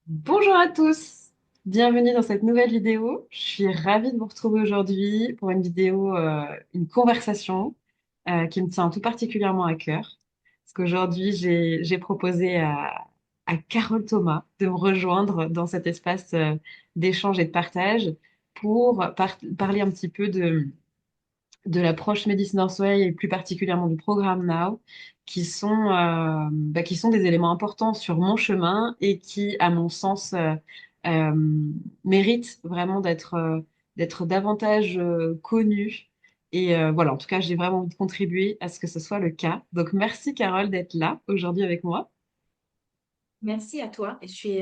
Bonjour à tous, bienvenue dans cette nouvelle vidéo. Je suis ravie de vous retrouver aujourd'hui pour une vidéo, une conversation qui me tient tout particulièrement à cœur. Parce qu'aujourd'hui, j'ai proposé à Carole Thomas de me rejoindre dans cet espace d'échange et de partage pour parler un petit peu de l'approche Medicine Way et plus particulièrement du programme Now, qui sont des éléments importants sur mon chemin et qui, à mon sens, euh, méritent vraiment d'être davantage connus. Et voilà, en tout cas, j'ai vraiment envie de contribuer à ce que ce soit le cas. Donc, merci Carole d'être là aujourd'hui avec moi. Merci à toi et je suis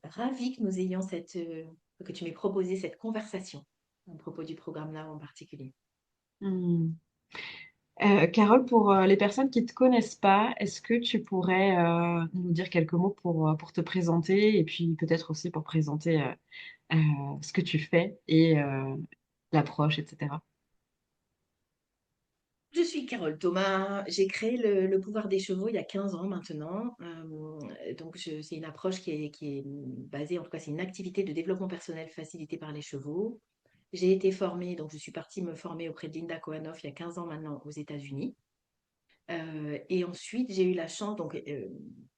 ravie que nous ayons que tu m'aies proposé cette conversation à propos du programme là en particulier. Hmm. Carole, pour les personnes qui ne te connaissent pas, est-ce que tu pourrais nous dire quelques mots pour te présenter et puis peut-être aussi pour présenter euh, ce que tu fais et l'approche, etc. Je suis Carole Thomas, j'ai créé le pouvoir des chevaux il y a 15 ans maintenant. C'est une approche qui est basée, en tout cas c'est une activité de développement personnel facilitée par les chevaux. J'ai été formée, donc je suis partie me former auprès de Linda Kohanov il y a 15 ans maintenant aux États-Unis. Et ensuite, j'ai eu la chance,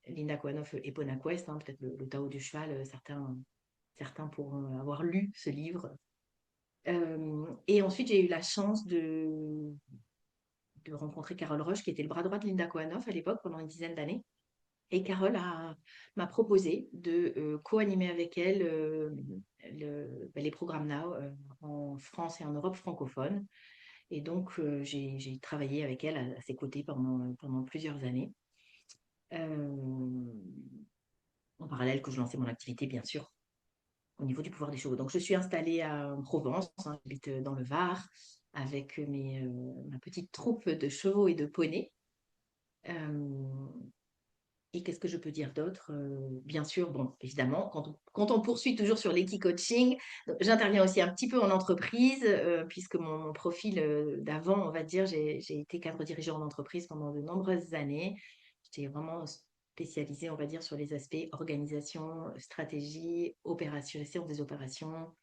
Linda Kohanov et Quest, hein, peut-être le Tao du cheval, certains pourront avoir lu ce livre. Et ensuite, j'ai eu la chance de rencontrer Carole Roche, qui était le bras droit de Linda Kohanov à l'époque, pendant une dizaine d'années. Et m'a proposé de co-animer avec elle les programmes Now en France et en Europe francophone. Et donc, j'ai travaillé avec elle à ses côtés pendant plusieurs années. Euh, En parallèle que je lançais mon activité, bien sûr, au niveau du pouvoir des chevaux. Donc, je suis installée en Provence, hein, j'habite dans le Var, avec ma petite troupe de chevaux et de poneys. Euh, et qu'est-ce que je peux dire d'autre? Bien sûr, bon, évidemment, quand on poursuit toujours sur l'équi-coaching, j'interviens aussi un petit peu en entreprise, puisque mon profil d'avant, on va dire, j'ai été cadre dirigeant en entreprise pendant de nombreuses années. J'étais vraiment spécialisée, on va dire, sur les aspects organisation, stratégie, opération, gestion des opérations,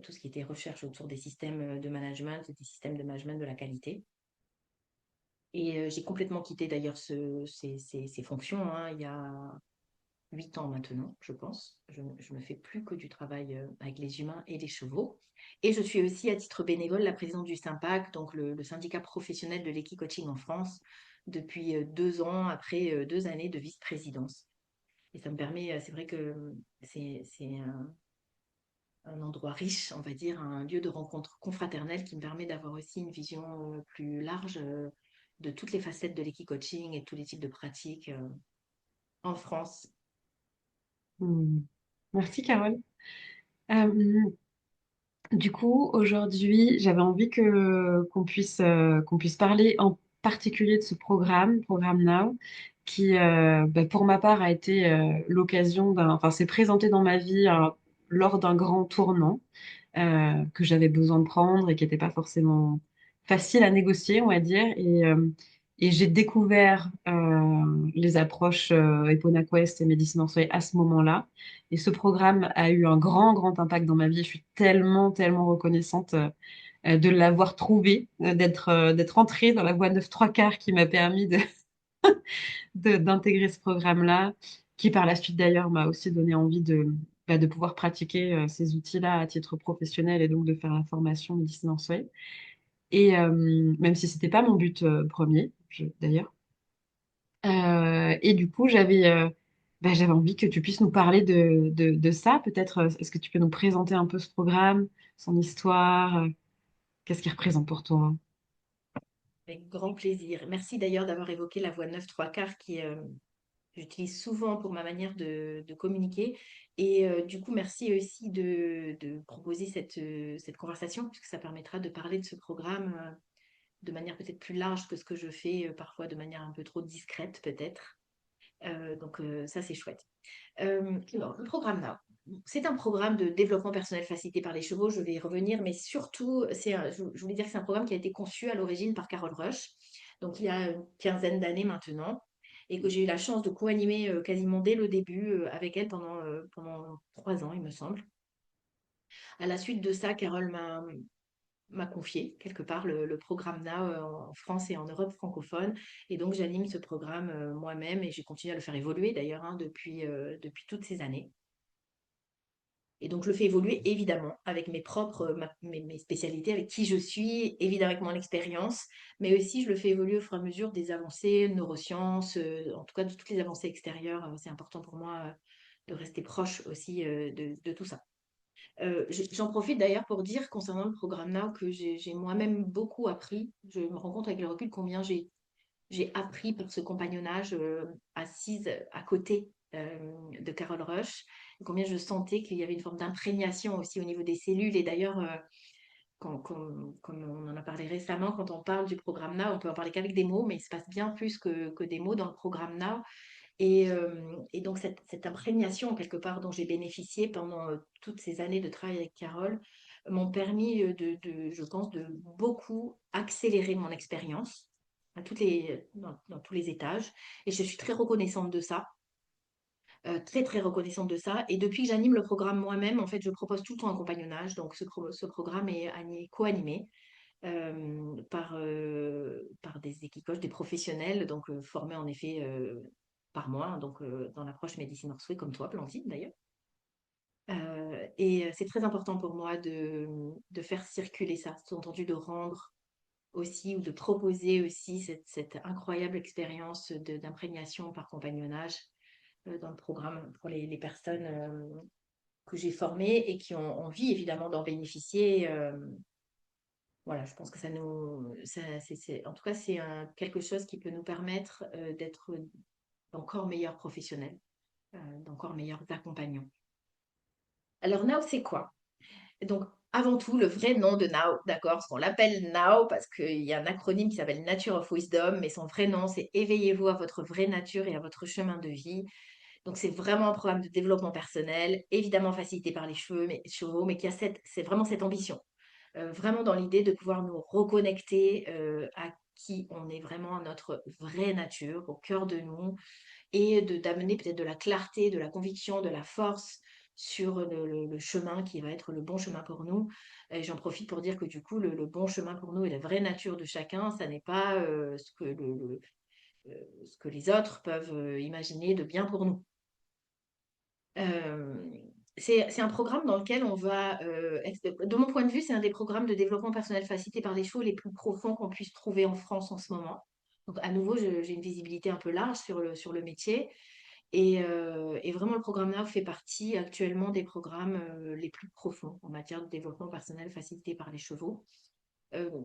tout ce qui était recherche autour des systèmes de management, des systèmes de management de la qualité. Et j'ai complètement quitté d'ailleurs ces fonctions, hein, il y a 8 ans maintenant, je pense. Je ne fais plus que du travail avec les humains et les chevaux. Et je suis aussi à titre bénévole la présidente du SYMPAC, donc le syndicat professionnel de l'équicoaching en France, depuis 2 ans, après 2 années de vice-présidence. Et ça me permet, c'est vrai que c'est un endroit riche, on va dire, un lieu de rencontre confraternelle qui me permet d'avoir aussi une vision plus large de toutes les facettes de l'équicoaching et tous les types de pratiques en France. Hmm. Merci Carole. Euh, du coup, aujourd'hui, j'avais envie que qu'on puisse parler en particulier de ce programme Now, qui, pour ma part, a été l'occasion enfin, s'est présenté dans ma vie lors d'un grand tournant que j'avais besoin de prendre et qui n'était pas forcément facile à négocier, on va dire. Et j'ai découvert les approches Epona Quest et Medicine en Soleil à ce moment-là. Et ce programme a eu un grand impact dans ma vie. Je suis tellement reconnaissante de l'avoir trouvé, d'être entrée dans la voie 9 trois quarts qui m'a permis d'intégrer ce programme-là, qui par la suite d'ailleurs m'a aussi donné envie de pouvoir pratiquer ces outils-là à titre professionnel et donc de faire la formation médecine en soi. Et même si c'était pas mon but premier, d'ailleurs. Et du coup, j'avais envie que tu puisses nous parler de ça. Peut-être, est-ce que tu peux nous présenter un peu ce programme, son histoire, qu'est-ce qu'il représente pour toi? Avec grand plaisir. Merci d'ailleurs d'avoir évoqué la voie 9 3 quarts qui j'utilise souvent pour ma manière de communiquer. Et du coup, merci aussi de proposer cette conversation, puisque ça permettra de parler de ce programme de manière peut-être plus large que ce que je fais parfois de manière un peu trop discrète peut-être. Ça, c'est chouette. Alors, le programme là, c'est un programme de développement personnel facilité par les chevaux, je vais y revenir, mais surtout, je voulais dire que c'est un programme qui a été conçu à l'origine par Carol Rush, donc il y a une quinzaine d'années maintenant, et que j'ai eu la chance de co-animer quasiment dès le début avec elle pendant 3 ans, il me semble. À la suite de ça, Carole m'a confié quelque part le programme Now en France et en Europe francophone. Et donc, j'anime ce programme moi-même et j'ai continué à le faire évoluer d'ailleurs depuis toutes ces années. Et donc, je le fais évoluer évidemment avec mes spécialités, avec qui je suis, évidemment avec mon expérience, mais aussi je le fais évoluer au fur et à mesure des avancées neurosciences, en tout cas de toutes les avancées extérieures. C'est important pour moi de rester proche aussi de tout ça. J'en profite d'ailleurs pour dire concernant le programme Now que j'ai moi-même beaucoup appris. Je me rends compte avec le recul combien j'ai appris par ce compagnonnage assise à côté de Carole Rush, et combien je sentais qu'il y avait une forme d'imprégnation aussi au niveau des cellules. Et d'ailleurs, comme on en a parlé récemment, quand on parle du programme Now, on peut en parler qu'avec des mots, mais il se passe bien plus que des mots dans le programme Now. Et donc, cette imprégnation, quelque part, dont j'ai bénéficié pendant toutes ces années de travail avec Carole, m'ont permis, je pense, de beaucoup accélérer mon expérience dans tous les étages. Et je suis très reconnaissante de ça, très, très reconnaissante de ça. Et depuis que j'anime le programme moi-même, en fait, je propose tout le temps un compagnonnage. Donc, ce programme est co-animé par des équicoches, des professionnels, donc formés en effet par moi, hein, donc dans l'approche Médecine Orsouet, comme toi, Blandine d'ailleurs. Et c'est très important pour moi de faire circuler ça, sous-entendu de rendre aussi ou de proposer aussi cette incroyable expérience d'imprégnation par compagnonnage dans le programme pour les personnes que j'ai formées et qui ont envie évidemment d'en bénéficier. Voilà, je pense que en tout cas, c'est quelque chose qui peut nous permettre d'être d'encore meilleurs professionnels, d'encore meilleurs accompagnants. Alors, Now, c'est quoi? Donc, avant tout, le vrai nom de Now, d'accord? Parce qu'on l'appelle Now parce qu'il y a un acronyme qui s'appelle Nature of Wisdom, mais son vrai nom, c'est Éveillez-vous à votre vraie nature et à votre chemin de vie. Donc, c'est vraiment un programme de développement personnel, évidemment facilité par les chevaux, mais qui a c'est vraiment cette ambition. Vraiment dans l'idée de pouvoir nous reconnecter à qui on est vraiment, à notre vraie nature, au cœur de nous, et d'amener peut-être de la clarté, de la conviction, de la force sur le chemin qui va être le bon chemin pour nous. Et j'en profite pour dire que du coup, le bon chemin pour nous et la vraie nature de chacun, ça n'est pas ce que les autres peuvent imaginer de bien pour nous. Euh, c'est un programme dans lequel on va, de mon point de vue, c'est un des programmes de développement personnel facilité par les chevaux les plus profonds qu'on puisse trouver en France en ce moment. Donc, à nouveau, j'ai une visibilité un peu large sur le métier. Et vraiment, le programme NAV fait partie actuellement des programmes les plus profonds en matière de développement personnel facilité par les chevaux.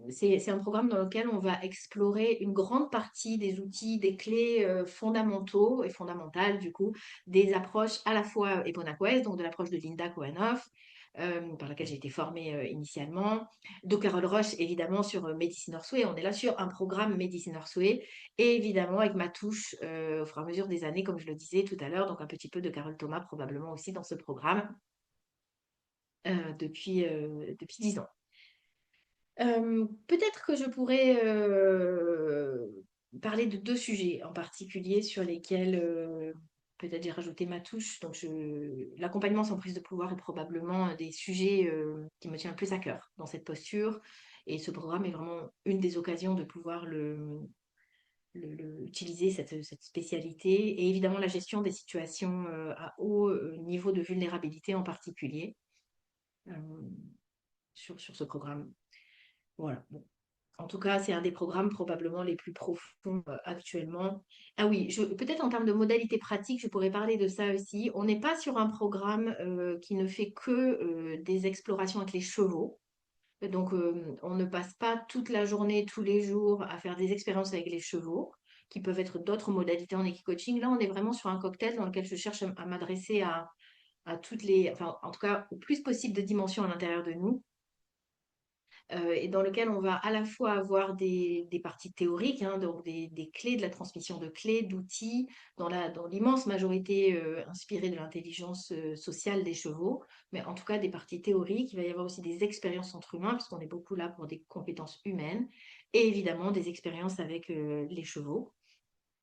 C'est un programme dans lequel on va explorer une grande partie des outils, des clés fondamentaux et fondamentales, du coup, des approches à la fois Eponaquest, donc de l'approche de Linda Kohanov, par laquelle j'ai été formée initialement, de Carole Roche, évidemment, sur Médecine Orsouet. On est là sur un programme Médecine Orsouet, et évidemment avec ma touche au fur et à mesure des années, comme je le disais tout à l'heure, donc un petit peu de Carole Thomas probablement aussi dans ce programme depuis 10 ans. Peut-être que je pourrais parler de deux sujets en particulier sur lesquels peut-être j'ai rajouté ma touche. Donc, l'accompagnement sans prise de pouvoir est probablement un des sujets qui me tient le plus à cœur dans cette posture. Et ce programme est vraiment une des occasions de pouvoir utiliser cette spécialité. Et évidemment, la gestion des situations à haut niveau de vulnérabilité en particulier euh, sur ce programme. Voilà. Bon. En tout cas, c'est un des programmes probablement les plus profonds actuellement. Ah oui, peut-être en termes de modalités pratiques, je pourrais parler de ça aussi. On n'est pas sur un programme qui ne fait que des explorations avec les chevaux. Donc, on ne passe pas toute la journée, tous les jours, à faire des expériences avec les chevaux, qui peuvent être d'autres modalités en équicoaching. Là, on est vraiment sur un cocktail dans lequel je cherche à m'adresser à toutes les, enfin, en tout cas, au plus possible de dimensions à l'intérieur de nous et dans lequel on va à la fois avoir des parties théoriques, hein, donc des clés, de la transmission de clés, d'outils, dans l'immense majorité inspirées de l'intelligence sociale des chevaux, mais en tout cas des parties théoriques. Il va y avoir aussi des expériences entre humains, puisqu'on est beaucoup là pour des compétences humaines, et évidemment des expériences avec les chevaux.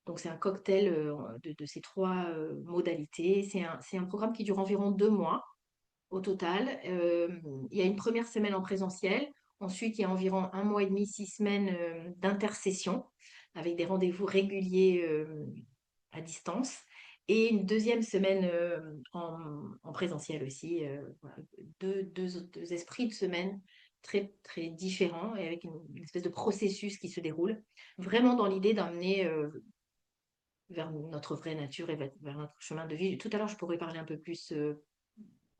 Donc, c'est un cocktail de ces trois modalités. C'est un programme qui dure environ 2 mois au total. Il y a une première semaine en présentiel. Ensuite, il y a environ 1 mois et demi, 6 semaines d'intercession avec des rendez-vous réguliers à distance. Et une deuxième semaine en présentiel aussi. Voilà. Deux esprits de semaine très, très différents et avec une espèce de processus qui se déroule. Vraiment dans l'idée d'emmener vers notre vraie nature et vers notre chemin de vie. Tout à l'heure, je pourrais parler un peu plus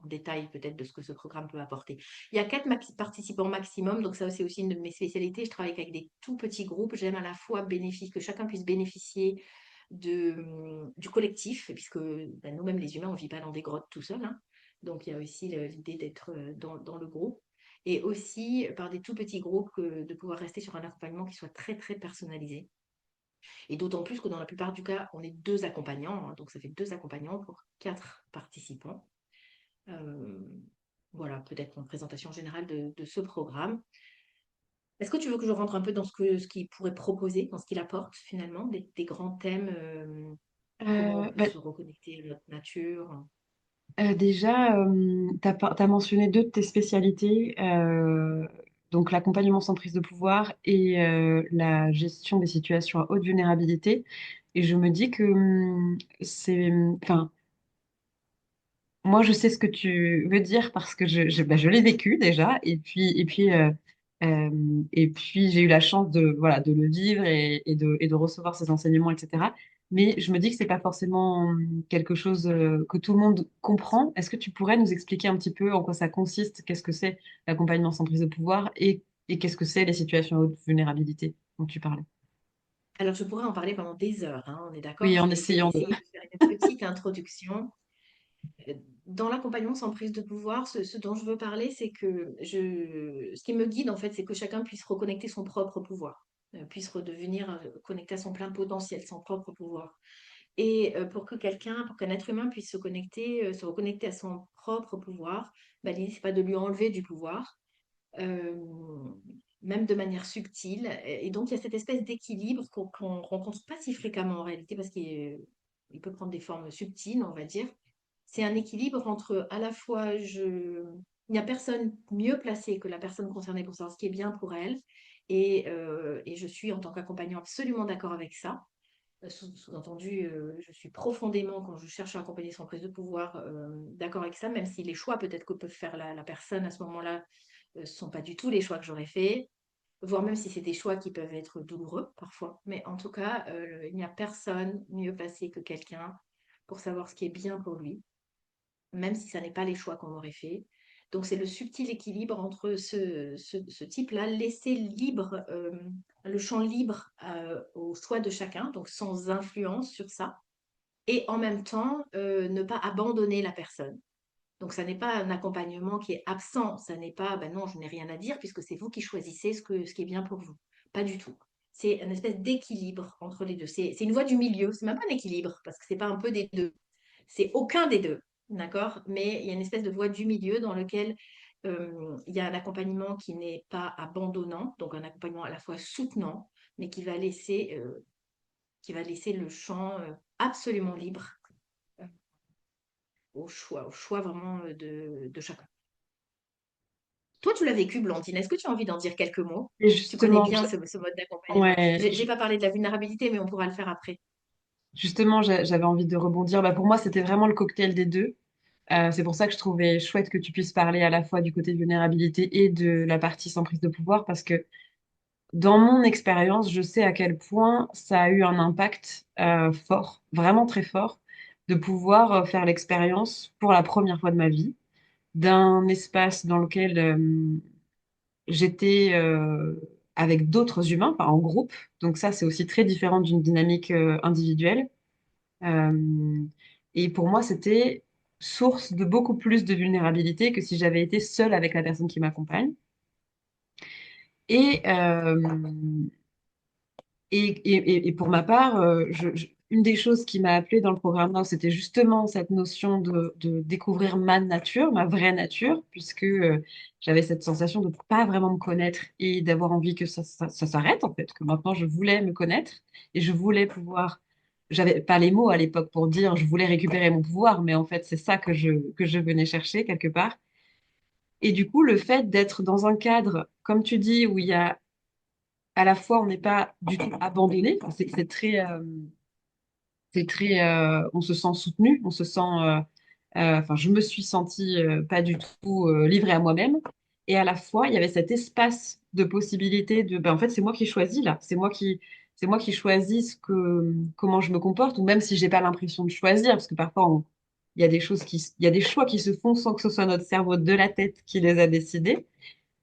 en détail peut-être de ce que ce programme peut apporter. Il y a 4 participants maximum, donc ça c'est aussi une de mes spécialités. Je travaille avec des tout petits groupes. J'aime à la fois que chacun puisse bénéficier du collectif, puisque ben, nous-mêmes les humains, on ne vit pas dans des grottes tout seul. Hein. Donc il y a aussi l'idée d'être dans le groupe. Et aussi par des tout petits groupes, de pouvoir rester sur un accompagnement qui soit très très personnalisé. Et d'autant plus que dans la plupart du cas, on est deux accompagnants, hein, donc ça fait deux accompagnants pour 4 participants. Euh, voilà, peut-être une présentation générale de ce programme. Est-ce que tu veux que je rentre un peu dans ce qu'il pourrait proposer, dans ce qu'il apporte finalement, des grands thèmes, comment on peut Bah, se reconnecter à notre nature? déjà, tu as mentionné deux de tes spécialités, donc l'accompagnement sans prise de pouvoir et la gestion des situations à haute vulnérabilité. Et je me dis que enfin, moi, je sais ce que tu veux dire parce que bah, je l'ai vécu déjà, euh, et puis j'ai eu la chance de, voilà, de le vivre et de recevoir ces enseignements, etc. Mais je me dis que c'est pas forcément quelque chose que tout le monde comprend. Est-ce que tu pourrais nous expliquer un petit peu en quoi ça consiste, qu'est-ce que c'est l'accompagnement sans prise de pouvoir et qu'est-ce que c'est les situations à haute vulnérabilité dont tu parlais? Alors, je pourrais en parler pendant des heures, hein, on est d'accord. Oui, Je en vais essayant de. essayer de faire une petite introduction. Dans l'accompagnement sans prise de pouvoir, ce dont je veux parler, c'est que ce qui me guide, en fait, c'est que chacun puisse reconnecter son propre pouvoir, puisse redevenir connecté à son plein potentiel, son propre pouvoir. Et pour qu'un être humain puisse se reconnecter à son propre pouvoir, bah, l'idée, c'est pas de lui enlever du pouvoir, euh, même de manière subtile. Et donc, il y a cette espèce d'équilibre qu'on rencontre pas si fréquemment en réalité, parce qu'il peut prendre des formes subtiles, on va dire. C'est un équilibre entre à la fois, il n'y a personne mieux placé que la personne concernée pour savoir ce qui est bien pour elle. Et je suis, en tant qu'accompagnant, absolument d'accord avec ça. Sous-entendu, je suis profondément, quand je cherche à accompagner sans prise de pouvoir, d'accord avec ça, même si les choix peut-être que peut faire la personne à ce moment-là ce ne sont pas du tout les choix que j'aurais faits, voire même si c'est des choix qui peuvent être douloureux parfois. Mais en tout cas, il n'y a personne mieux placé que quelqu'un pour savoir ce qui est bien pour lui, même si ça n'est pas les choix qu'on aurait fait. Donc c'est le subtil équilibre entre ce type-là, laisser libre, le champ libre au choix de chacun, donc sans influence sur ça, et en même temps ne pas abandonner la personne. Donc, ça n'est pas un accompagnement qui est absent. Ça n'est pas, ben non, je n'ai rien à dire puisque c'est vous qui choisissez ce qui est bien pour vous. Pas du tout. C'est une espèce d'équilibre entre les deux. C'est une voie du milieu. C'est même pas un équilibre parce que c'est pas un peu des deux. C'est aucun des deux. D'accord? Mais il y a une espèce de voie du milieu dans lequel il y a un accompagnement qui n'est pas abandonnant, donc un accompagnement à la fois soutenant, mais qui va laisser le champ absolument libre au choix vraiment de chacun. Toi, tu l'as vécu, Blandine. Est-ce que tu as envie d'en dire quelques mots? Et Tu connais justement, bien ce mode d'accompagnement. ouais, J'ai pas parlé de la vulnérabilité, mais on pourra le faire après. justement, j'avais envie de rebondir. Bah, pour moi, c'était vraiment le cocktail des deux. C'est pour ça que je trouvais chouette que tu puisses parler à la fois du côté vulnérabilité et de la partie sans prise de pouvoir, parce que dans mon expérience, je sais à quel point ça a eu un impact fort, vraiment très fort, de pouvoir faire l'expérience pour la première fois de ma vie d'un espace dans lequel j'étais avec d'autres humains, enfin en groupe. Donc ça, c'est aussi très différent d'une dynamique individuelle. Euh, et pour moi, c'était source de beaucoup plus de vulnérabilité que si j'avais été seule avec la personne qui m'accompagne. Et, euh, et pour ma part, une des choses qui m'a appelée dans le programme Now, c'était justement cette notion de découvrir ma nature, ma vraie nature, puisque j'avais cette sensation de ne pas vraiment me connaître et d'avoir envie que ça s'arrête, en fait, que maintenant je voulais me connaître et je voulais pouvoir j'avais pas les mots à l'époque pour dire je voulais récupérer mon pouvoir, mais en fait, c'est ça que je venais chercher quelque part. Et du coup, le fait d'être dans un cadre, comme tu dis, où il y a à la fois, on n'est pas du tout abandonné, enfin, c'est très, on se sent soutenu, on se sent, enfin, je me suis sentie pas du tout livrée à moi-même. Et à la fois, il y avait cet espace de possibilité de, ben, en fait, c'est moi qui choisis là, c'est moi qui choisis comment je me comporte, ou même si j'ai pas l'impression de choisir, parce que parfois, il y a des choses il y a des choix qui se font sans que ce soit notre cerveau de la tête qui les a décidés.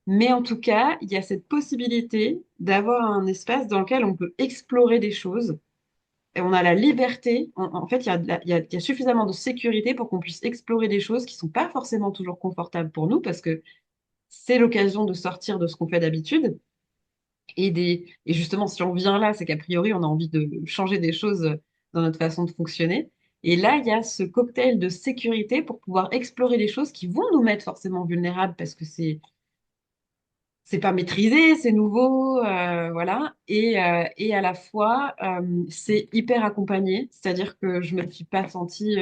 Mais en tout cas, il y a cette possibilité d'avoir un espace dans lequel on peut explorer des choses et on a la liberté. En fait, il y a, il y a suffisamment de sécurité pour qu'on puisse explorer des choses qui sont pas forcément toujours confortables pour nous parce que c'est l'occasion de sortir de ce qu'on fait d'habitude. Et justement, si on vient là, c'est qu'a priori, on a envie de changer des choses dans notre façon de fonctionner. Et là, il y a ce cocktail de sécurité pour pouvoir explorer des choses qui vont nous mettre forcément vulnérables parce que c'est pas maîtrisé, c'est nouveau, voilà. Et à la fois, c'est hyper accompagné, c'est-à-dire que je me suis pas sentie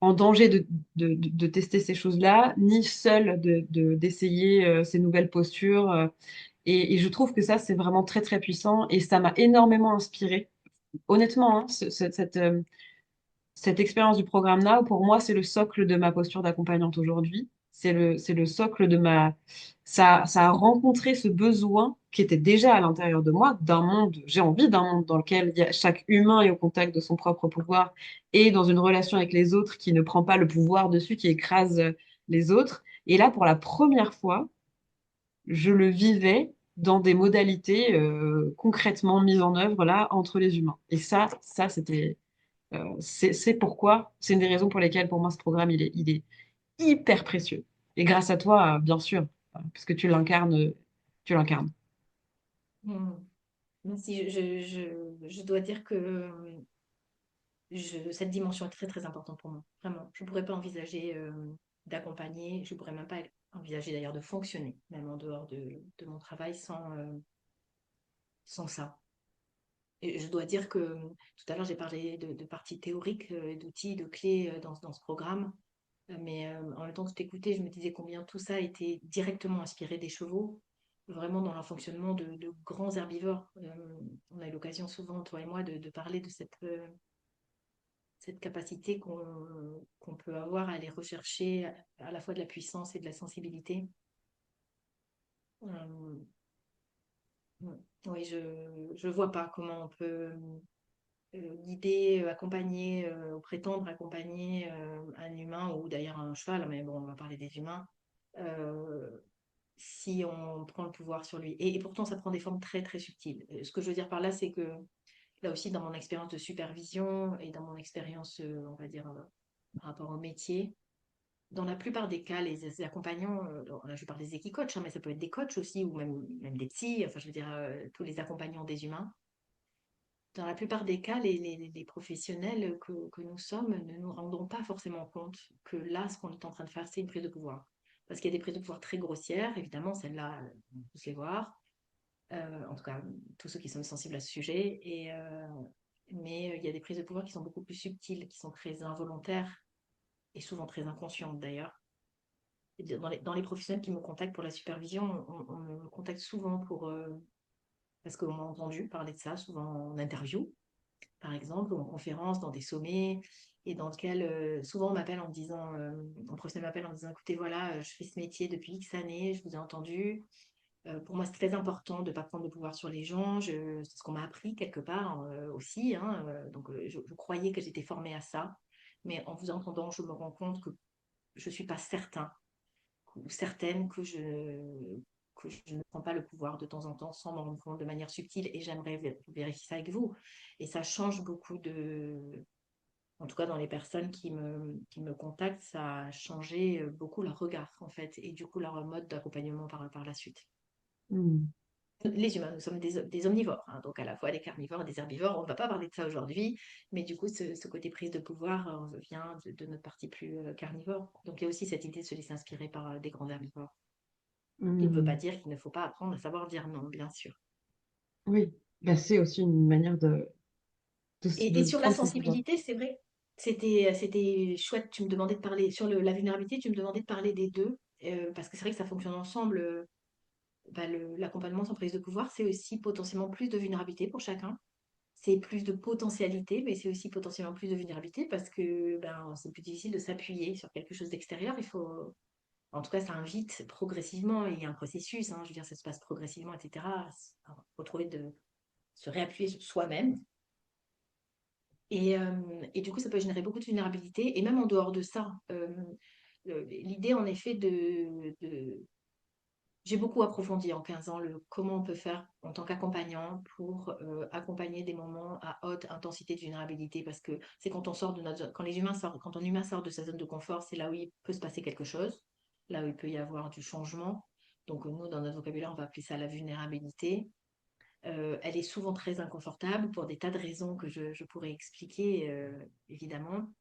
en danger de tester ces choses-là, ni seule d'essayer ces nouvelles postures. Et je trouve que ça, c'est vraiment très, très puissant et ça m'a énormément inspirée. Honnêtement, hein, cette expérience du programme Now, pour moi, c'est le socle de ma posture d'accompagnante aujourd'hui. C'est le socle de ma... ça a rencontré ce besoin qui était déjà à l'intérieur de moi, d'un monde, j'ai envie d'un monde dans lequel chaque humain est au contact de son propre pouvoir et dans une relation avec les autres qui ne prend pas le pouvoir dessus, qui écrase les autres. Et là, pour la première fois, je le vivais dans des modalités concrètement mises en œuvre là entre les humains. Et ça, c'était c'est pourquoi, c'est une des raisons pour lesquelles pour moi ce programme il est hyper précieux. Et grâce à toi, bien sûr, parce que tu l'incarnes. Hmm. Merci. Je dois dire que cette dimension est très très importante pour moi. Vraiment. Je ne pourrais pas envisager d'accompagner, je ne pourrais même pas envisager d'ailleurs de fonctionner, même en dehors de mon travail, sans ça. Et je dois dire que tout à l'heure, j'ai parlé de parties théoriques, d'outils, de clés dans ce programme. Mais en même temps que je t'écoutais, je me disais combien tout ça était directement inspiré des chevaux, vraiment dans leur fonctionnement de grands herbivores. On a eu l'occasion souvent, toi et moi, de parler de cette capacité qu'on peut avoir à aller rechercher à la fois de la puissance et de la sensibilité. Euh, oui, je ne vois pas comment on peut guider, accompagner, ou prétendre accompagner un humain ou d'ailleurs un cheval, mais bon, on va parler des humains, euh, si on prend le pouvoir sur lui. Et pourtant, ça prend des formes très, très subtiles. Ce que je veux dire par là, c'est que là aussi, dans mon expérience de supervision et dans mon expérience, on va dire, par rapport au métier, dans la plupart des cas, les accompagnants, là je parle des équicoachs, hein, mais ça peut être des coachs aussi, ou même des psys, enfin je veux dire, tous les accompagnants des humains. Dans la plupart des cas, les professionnels que nous sommes ne nous rendons pas forcément compte que là, ce qu'on est en train de faire, c'est une prise de pouvoir. Parce qu'il y a des prises de pouvoir très grossières, évidemment, celles-là, on peut se les voir. En tout cas, tous ceux qui sont sensibles à ce sujet. Mais il y a des prises de pouvoir qui sont beaucoup plus subtiles, qui sont très involontaires et souvent très inconscientes d'ailleurs. Dans les professionnels qui me contactent pour la supervision, on me contacte souvent parce qu'on m'a entendu parler de ça, souvent en interview, par exemple, ou en conférence, dans des sommets, et dans lequel souvent on m'appelle en me disant, un professionnel m'appelle en me disant, écoutez, voilà, je fais ce métier depuis X années, je vous ai entendu. Pour moi, c'est très important de ne pas prendre le pouvoir sur les gens. C'est ce qu'on m'a appris quelque part aussi, hein. Donc, je croyais que j'étais formée à ça. Mais en vous entendant, je me rends compte que je ne suis pas certain ou certaine que je ne prends pas le pouvoir de temps en temps sans m'en rendre compte de manière subtile. Et j'aimerais vérifier ça avec vous. Et ça change beaucoup en tout cas dans les personnes qui me contactent, ça a changé beaucoup leur regard en fait et du coup leur mode d'accompagnement par la suite. Hmm. Les humains, nous sommes des omnivores, hein, donc à la fois des carnivores et des herbivores. On ne va pas parler de ça aujourd'hui, mais du coup, ce côté prise de pouvoir vient de notre partie plus carnivore. Donc il y a aussi cette idée de se laisser inspirer par des grands herbivores. Ce qui ne veut pas Hmm. dire qu'il ne faut pas apprendre à savoir dire non, bien sûr. Oui, bah, c'est aussi une manière de Et de sur la prendre ce pouvoir. sensibilité, c'est vrai, c'était chouette. Tu me demandais de parler, sur la vulnérabilité, tu me demandais de parler des deux, parce que c'est vrai que ça fonctionne ensemble. L'accompagnement sans prise de pouvoir, c'est aussi potentiellement plus de vulnérabilité pour chacun. C'est plus de potentialité, mais c'est aussi potentiellement plus de vulnérabilité parce que c'est plus difficile de s'appuyer sur quelque chose d'extérieur. En tout cas, ça invite progressivement, et il y a un processus, hein, je veux dire, ça se passe progressivement, etc. À retrouver de se réappuyer sur soi-même. Et du coup, ça peut générer beaucoup de vulnérabilité. Et même en dehors de ça, l'idée, en effet, j'ai beaucoup approfondi en 15 ans comment on peut faire en tant qu'accompagnant pour accompagner des moments à haute intensité de vulnérabilité. Parce que c'est quand on sort de notre zone, quand un humain sort de sa zone de confort, c'est là où il peut se passer quelque chose, là où il peut y avoir du changement. Donc, nous, dans notre vocabulaire, on va appeler ça la vulnérabilité. Elle est souvent très inconfortable pour des tas de raisons que je pourrais expliquer, évidemment.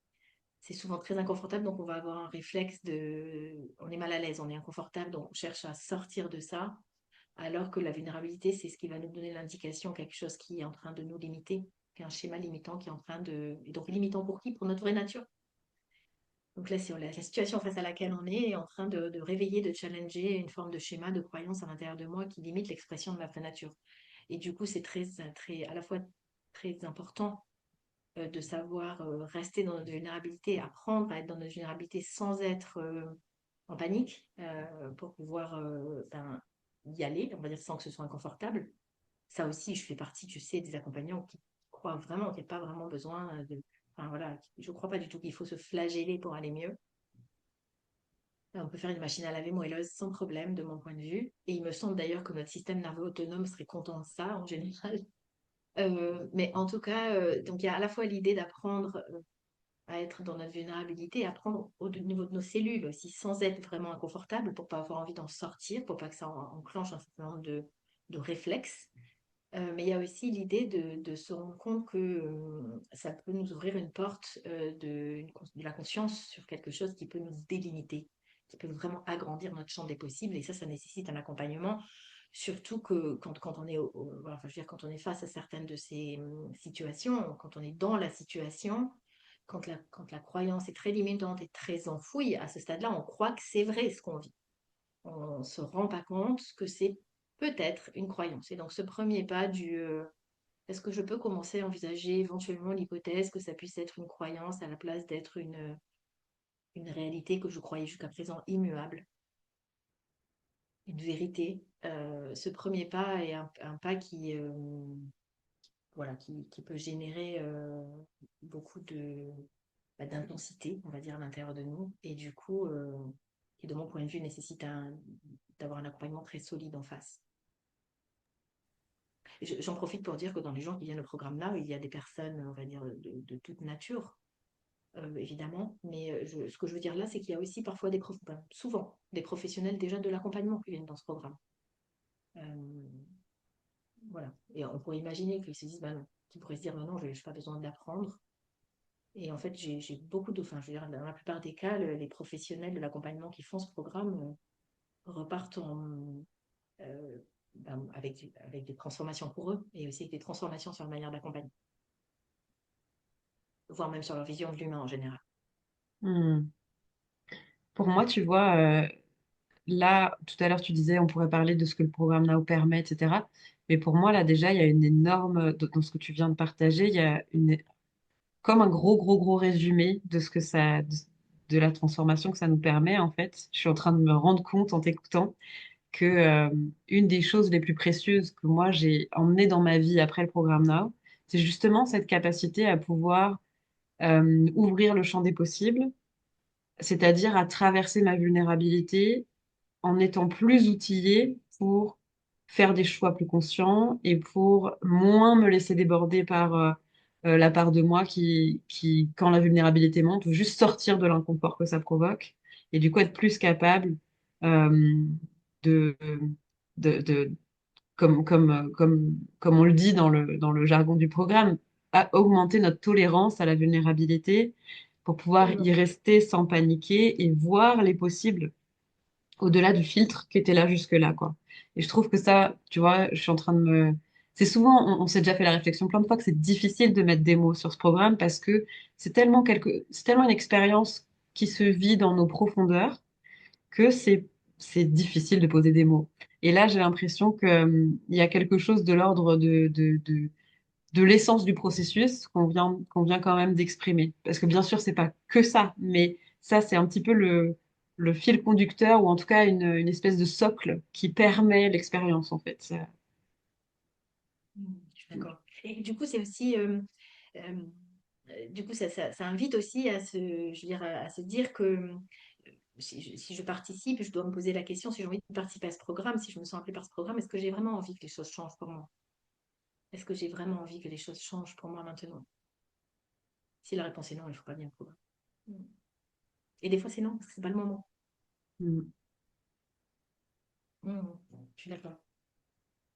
C'est souvent très inconfortable, donc on va avoir un réflexe de... On est mal à l'aise, on est inconfortable, donc on cherche à sortir de ça, alors que la vulnérabilité, c'est ce qui va nous donner l'indication, quelque chose qui est en train de nous limiter, qui est un schéma limitant qui est en train de... Et donc limitant pour qui? Pour notre vraie nature. Donc là, c'est la situation face à laquelle on est en train de réveiller, de challenger une forme de schéma, de croyance à l'intérieur de moi qui limite l'expression de ma vraie nature. Et du coup, c'est à la fois très important de savoir rester dans notre vulnérabilité, apprendre à être dans notre vulnérabilité sans être en panique, pour pouvoir y aller, on va dire, sans que ce soit inconfortable. Ça aussi, je fais partie, tu sais, des accompagnants qui croient vraiment qu'il n'y a pas vraiment besoin de... Enfin voilà, je ne crois pas du tout qu'il faut se flageller pour aller mieux. On peut faire une machine à laver moelleuse sans problème, de mon point de vue. Et il me semble d'ailleurs que notre système nerveux autonome serait content de ça, en général. Mais en tout cas, donc il y a à la fois l'idée d'apprendre à être dans notre vulnérabilité, apprendre au niveau de nos cellules aussi, sans être vraiment inconfortable, pour pas avoir envie d'en sortir, pour pas que ça enclenche un certain nombre de réflexes. Mais il y a aussi l'idée de se rendre compte que ça peut nous ouvrir une porte de la conscience sur quelque chose qui peut nous délimiter, qui peut vraiment agrandir notre champ des possibles. Et ça nécessite un accompagnement, surtout que quand on est, voilà, enfin, je veux dire, quand on est face à certaines de ces situations, quand on est dans la situation, quand la croyance est très limitante et très enfouie, à ce stade-là, on croit que c'est vrai ce qu'on vit. On ne se rend pas compte que c'est peut-être une croyance. Et donc ce premier pas est-ce que je peux commencer à envisager éventuellement l'hypothèse que ça puisse être une croyance à la place d'être une réalité que je croyais jusqu'à présent immuable, une vérité. Ce premier pas est un pas voilà, qui peut générer beaucoup d'intensité, on va dire, à l'intérieur de nous. Et du coup, qui, de mon point de vue, nécessite d'avoir un accompagnement très solide en face. J'en profite pour dire que dans les gens qui viennent au programme là, il y a des personnes, on va dire, de toute nature, évidemment. Mais ce que je veux dire là, c'est qu'il y a aussi parfois souvent des professionnels déjà de l'accompagnement qui viennent dans ce programme. Euh, voilà. Et on pourrait imaginer qu'ils se disent, bah non, qu'ils pourraient se dire, bah non, je n'ai pas besoin d'apprendre. Et en fait, j'ai beaucoup de, enfin, je veux dire, dans la plupart des cas, les professionnels de l'accompagnement qui font ce programme repartent euh, avec des transformations pour eux et aussi avec des transformations sur la manière d'accompagner, voire même sur leur vision de l'humain en général. Hmm. Pour moi, tu vois, là, tout à l'heure, tu disais, on pourrait parler de ce que le programme Now permet, etc. Mais pour moi, là, déjà, il y a une énorme, dans ce que tu viens de partager, il y a comme un gros résumé de ce que de la transformation que ça nous permet, en fait. Je suis en train de me rendre compte en t'écoutant que, une des choses les plus précieuses que moi, j'ai emmenées dans ma vie après le programme Now, c'est justement cette capacité à pouvoir, ouvrir le champ des possibles, c'est-à-dire à traverser ma vulnérabilité en étant plus outillée pour faire des choix plus conscients et pour moins me laisser déborder par la part de moi quand la vulnérabilité monte, veut juste sortir de l'inconfort que ça provoque et du coup être plus capable euh, de, de comme on le dit dans le jargon du programme, à augmenter notre tolérance à la vulnérabilité pour pouvoir y Absolument. rester sans paniquer et voir les possibles au-delà du filtre qui était là jusque-là, quoi. Et je trouve que ça, tu vois, je suis en train de c'est souvent, on s'est déjà fait la réflexion plein de fois que c'est difficile de mettre des mots sur ce programme parce que c'est tellement une expérience qui se vit dans nos profondeurs que c'est difficile de poser des mots. Et là, j'ai l'impression que, il y a quelque chose de l'ordre de l'essence du processus qu'on vient quand même d'exprimer. Parce que bien sûr, c'est pas que ça, mais ça, c'est un petit peu le fil conducteur ou en tout cas une espèce de socle qui permet l'expérience, en fait. Je suis d'accord. Et du coup, c'est aussi, euh, du coup, ça invite aussi à je veux dire, à se dire que si je participe, je dois me poser la question si j'ai envie de participer à ce programme, si je me sens appelée par ce programme, est-ce que j'ai vraiment envie que les choses changent pour moi? Est-ce que j'ai vraiment envie que les choses changent pour moi maintenant? Si la réponse est non, il ne faut pas venir au programme. Mm. Et des fois, c'est non, parce que c'est pas le moment. Mm. Mm. Je suis d'accord.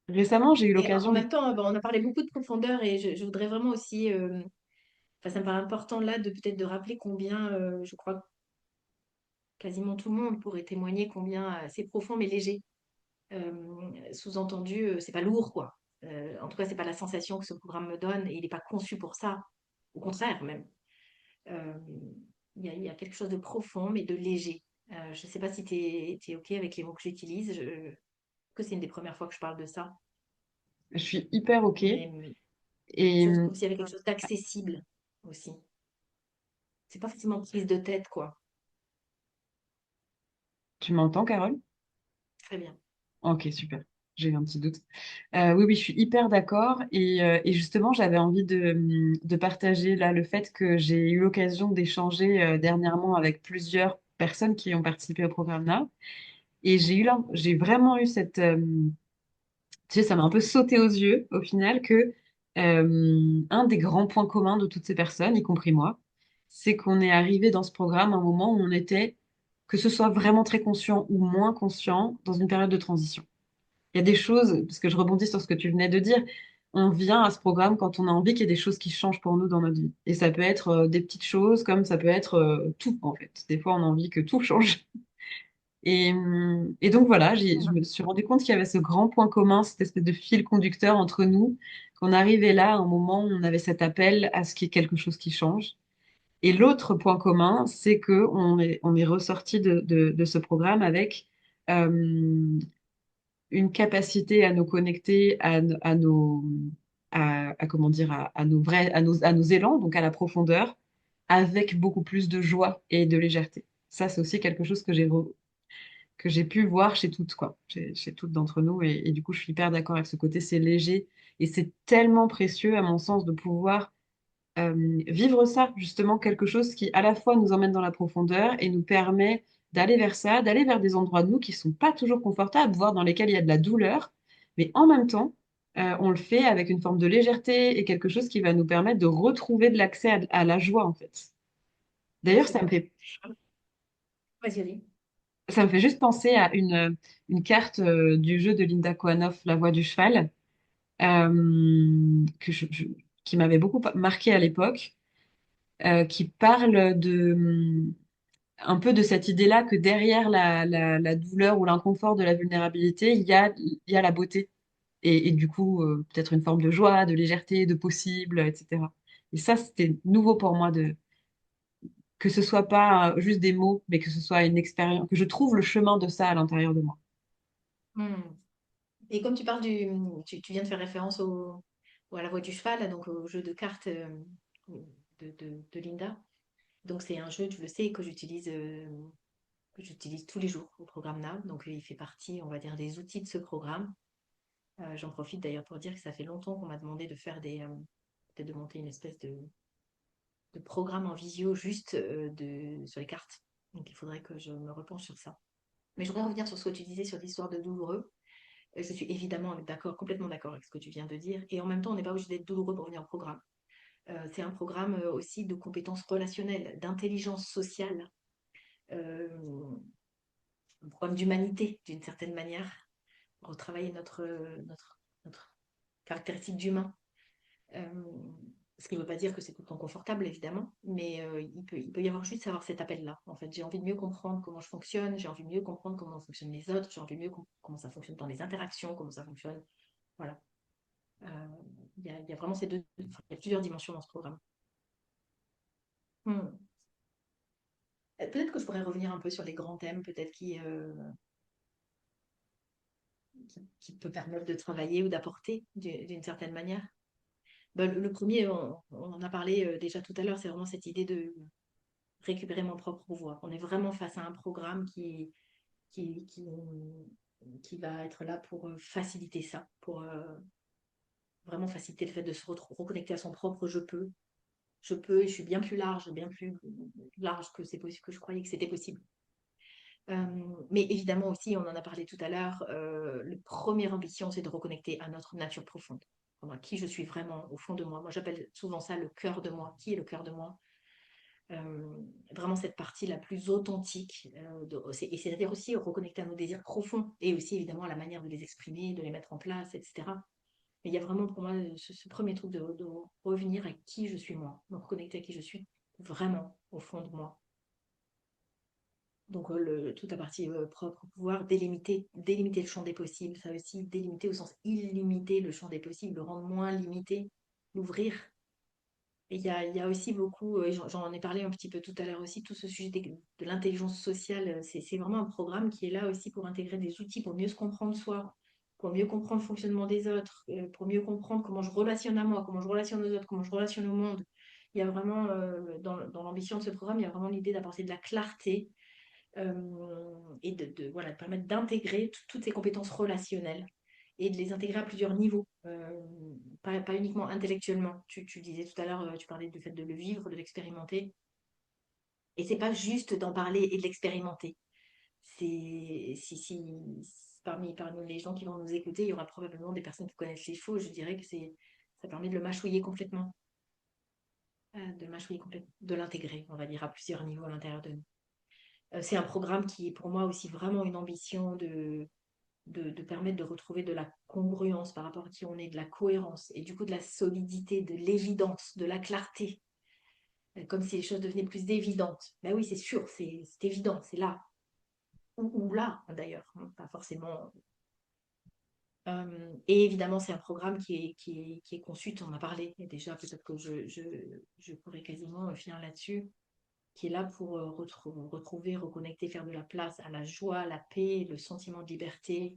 Récemment, j'ai eu Et en l'occasion. même temps, bon, on a parlé beaucoup de profondeur et je voudrais vraiment aussi, enfin, ça me paraît important là de peut-être de rappeler combien, je crois que quasiment tout le monde pourrait témoigner combien c'est profond mais léger. Sous-entendu, c'est pas lourd, quoi. En tout cas, c'est pas la sensation que ce programme me donne et il n'est pas conçu pour ça. Au contraire, même. Euh, il y a quelque chose de profond mais de léger. Je ne sais pas si tu es, OK avec les mots que j'utilise. Que c'est une des premières fois que je parle de ça. Je suis hyper OK. Mais Et comme s'il y avait quelque chose d'accessible aussi. C'est pas forcément prise de tête, quoi. tu m'entends, Carole? Très bien. Ok, super. J'ai eu un petit doute. Oui, oui, je suis hyper d'accord. Et justement, j'avais envie de partager là le fait que j'ai eu l'occasion d'échanger dernièrement avec plusieurs personnes qui ont participé au programme là. Et j'ai vraiment eu tu sais, ça m'a un peu sauté aux yeux au final que un des grands points communs de toutes ces personnes, y compris moi, c'est qu'on est arrivé dans ce programme à un moment où on était, que ce soit vraiment très conscient ou moins conscient, dans une période de transition. Il y a des choses, parce que je rebondis sur ce que tu venais de dire, on vient à ce programme quand on a envie qu'il y ait des choses qui changent pour nous dans notre vie. Et ça peut être des petites choses, comme ça peut être tout, en fait. Des fois, on a envie que tout change. Et donc voilà, je me suis rendu compte qu'il y avait ce grand point commun, cette espèce de fil conducteur entre nous, qu'on arrivait là à un moment où on avait cet appel à ce qu'il y ait quelque chose qui change. Et l'autre point commun, c'est que on est ressorti de ce programme avec une capacité à nous connecter à comment dire, à nos à nos élans, donc à la profondeur, avec beaucoup plus de joie et de légèreté. Ça, c'est aussi quelque chose que j'ai pu voir chez toutes, quoi, chez toutes d'entre nous. Et du coup, je suis hyper d'accord avec ce côté, c'est léger. Et c'est tellement précieux, à mon sens, de pouvoir vivre ça, justement, quelque chose qui à la fois nous emmène dans la profondeur et nous permet d'aller vers ça, d'aller vers des endroits de nous qui sont pas toujours confortables, voire dans lesquels il y a de la douleur, mais en même temps, on le fait avec une forme de légèreté et quelque chose qui va nous permettre de retrouver de l'accès à la joie, en fait. D'ailleurs, Absolument. Vas-y, vas-y. ça me fait juste penser à une carte du jeu de Linda Koanoff, La Voix du cheval, que qui m'avait beaucoup marqué à l'époque, qui parle un peu de cette idée-là que derrière la douleur ou l'inconfort de la vulnérabilité, il y a la beauté. Et du coup, peut-être une forme de joie, de légèreté, de possible, etc. Et ça, c'était nouveau pour moi que ce soit pas juste des mots, mais que ce soit une expérience, que je trouve le chemin de ça à l'intérieur de moi. Hmm. Et comme tu parles tu viens de faire référence à la voix du cheval, donc au jeu de cartes de Linda. Donc c'est un jeu, tu le sais, que j'utilise tous les jours au programme Now. Donc il fait partie, on va dire, des outils de ce programme. J'en profite d'ailleurs pour dire que ça fait longtemps qu'on m'a demandé de faire peut-être de monter une espèce de programme en visio juste sur les cartes. Donc il faudrait que je me repenche sur ça. Mais je voudrais revenir sur ce que tu disais sur l'histoire de douloureux. Je suis évidemment d'accord, complètement d'accord avec ce que tu viens de dire. Et en même temps, on n'est pas obligé d'être douloureux pour venir au programme. C'est un programme aussi de compétences relationnelles, d'intelligence sociale, euh, un programme d'humanité d'une certaine manière, retravailler notre caractéristique d'humain. Euh, Ce qui ne veut pas dire que c'est tout le temps confortable, évidemment, mais il peut y avoir juste avoir cet appel-là. En fait, j'ai envie de mieux comprendre comment je fonctionne, j'ai envie de mieux comprendre comment fonctionnent les autres, j'ai envie de mieux comment ça fonctionne dans les interactions, comment ça fonctionne. Voilà. Euh, il y a vraiment ces deux, enfin, il y a plusieurs dimensions dans ce programme. Hmm. Peut-être que je pourrais revenir un peu sur les grands thèmes, peut-être qui peut permettre de travailler ou d'apporter d'une certaine manière. Ben, le premier, on en a parlé déjà tout à l'heure, c'est vraiment cette idée de récupérer mon propre pouvoir. On est vraiment face à un programme qui, qui, qui va être là pour faciliter ça, pour vraiment faciliter le fait de se reconnecter à son propre je peux. Je peux et je suis bien plus large que c'est possible, que je croyais que c'était possible. Mais évidemment aussi, on en a parlé tout à l'heure, la première ambition, c'est de reconnecter à notre nature profonde, à qui je suis vraiment au fond de moi. Moi, j'appelle souvent ça le cœur de moi. Qui est le cœur de moi? Vraiment cette partie la plus authentique, et c'est-à-dire aussi reconnecter à nos désirs profonds et aussi évidemment à la manière de les exprimer, de les mettre en place, etc. Mais il y a vraiment pour moi ce premier truc de revenir à qui je suis moi, me reconnecter à qui je suis vraiment au fond de moi. Donc toute la partie propre pouvoir, délimiter le champ des possibles, ça aussi, délimiter au sens illimité le champ des possibles, le rendre moins limité, l'ouvrir. Et il y a aussi beaucoup, et j'en ai parlé un petit peu tout à l'heure aussi, tout ce sujet de l'intelligence sociale, c'est vraiment un programme qui est là aussi pour intégrer des outils pour mieux se comprendre soi, pour mieux comprendre le fonctionnement des autres, pour mieux comprendre comment je relationne à moi, comment je relationne aux autres, comment je relationne au monde. Il y a vraiment, dans l'ambition de ce programme, il y a vraiment l'idée d'apporter de la clarté et voilà, de permettre d'intégrer toutes ces compétences relationnelles et de les intégrer à plusieurs niveaux, pas uniquement intellectuellement. Tu disais tout à l'heure, tu parlais du fait de le vivre, de l'expérimenter. Et c'est pas juste d'en parler et de l'expérimenter. Si parmi les gens qui vont nous écouter, il y aura probablement des personnes qui connaissent les faux. Je dirais que ça permet de le mâchouiller complètement, de le mâchouiller complètement, de l'intégrer, on va dire, à plusieurs niveaux à l'intérieur de nous. C'est un programme qui est pour moi aussi vraiment une ambition de permettre de retrouver de la congruence par rapport à qui on est, de la cohérence et du coup de la solidité, de l'évidence, de la clarté, comme si les choses devenaient plus évidentes. Ben oui, c'est sûr, c'est évident, c'est là, ou là d'ailleurs, hein, pas forcément. Et évidemment, c'est un programme qui est conçu, tu en as parlé, et déjà peut-être que je pourrais quasiment finir là-dessus, qui est là pour retrouver, reconnecter, faire de la place à la joie, la paix, le sentiment de liberté,